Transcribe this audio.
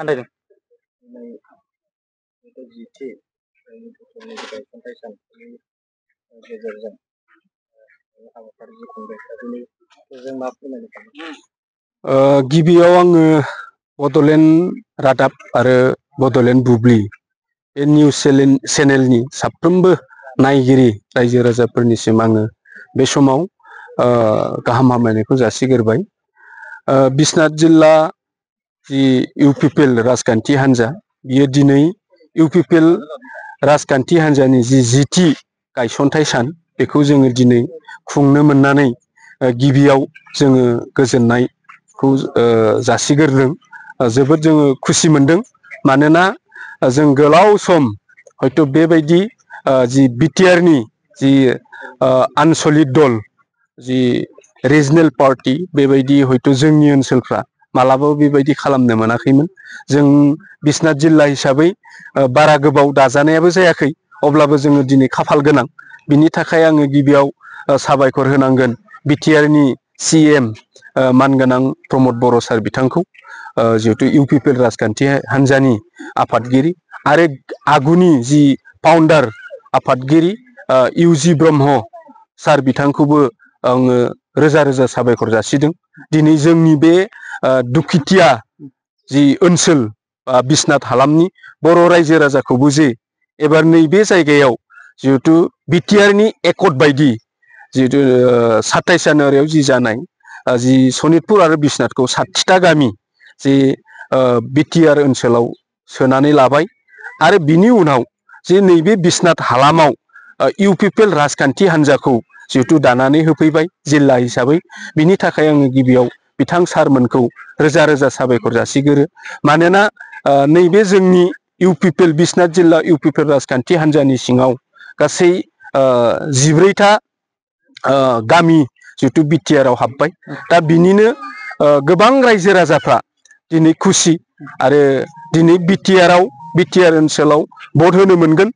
आन्दायदों गिबियाव आङो बड'लेण्ड रादाब आरो बड'लेण्ड बुब्लि बे निउस चेनेलनि साफ्रोमबो नायगिरि रायजो राजाफोरनिसिम आङो बे समाव गाहाम हामलायनायखौ जासिग्रोबाय। बिश्वनाथ जिल्ला जि इउपिपिएल राजखान्थि हान्जा बियो दिनै इउपिपिएल राजखान्थि हान्जानि जिथि गायसनथाइ सान बेखौ जोङो दिनै खुंनो मोननानै गिबियाव जोङो गोजोननायखौ जासिग्रोदों। जोबोद जोङो खुसि मोनदों मानोना जों गोलाव सम हयथ' बेबायदि जि बिटिआरनि जि आनसलिक दल जि रिजनेल पार्टी बेबायदि हयथ' जोंनि ओनसोलफ्रा मालाबाबो बेबायदि खालामनो मोनाखैमोन। जों बिश्वनाथ जिल्ला हिसाबै बारा गोबाव दाजानायाबो जायाखै अब्लाबो जोङो दिनै खाफाल गोनां। बिनि थाखाय आङो गिबियाव साबायखर होनांगोन बिटिआरनि सिएम मानगोनां प्रमद बर' सार बिथांखौ, जिहेथु इउपिपिएल राजखान्थि हान्जानि आफादगिरि आरो आगुनि जि फाउन्डार आफादगिरि इउजि ब्रह्म सार बिथांखौबो आङो रोजा रोजा साबायखर जासिदों। दिनै जोंनि बे दुखुथिया जि ओनसोल बिश्वनाथ हालामनि बर' रायजो राजाखौबो जे एबार नैबे जायगायाव जिहेथु बिटिआरनि एकर्ड बायदि जिहेतु 27 जानुवारियाव जि जानाय जि सनितपुर आरो बिश्वनाथखौ 7था गामि जे बिटिआर ओनसोलाव सोनानै लाबाय आरो बिनि उनाव जे नैबे बिश्वनाथ हालामाव इउपिपिएल राजखान्थि हान्जाखौ जिहेतु दानानै होफैबाय जिल्ला हिसाबै। बिनि थाखाय आङो गिबियाव बिथां सारमोनखौ रोजा रोजा साबायखर जासिगोरो। मानोना नैबे जोंनि इउपिपिएल बिश्वनाथ जिल्ला इउपिपिएल राजखान्थि हान्जानि सिङाव गासै 14था गामि जिहेतु बिटिआरआव हाबबाय। दा बिनिनो गोबां रायजो राजाफ्रा दिनै खुसि आरो दिनै बिटिआर ओनसोलाव भट होनो मोनगोन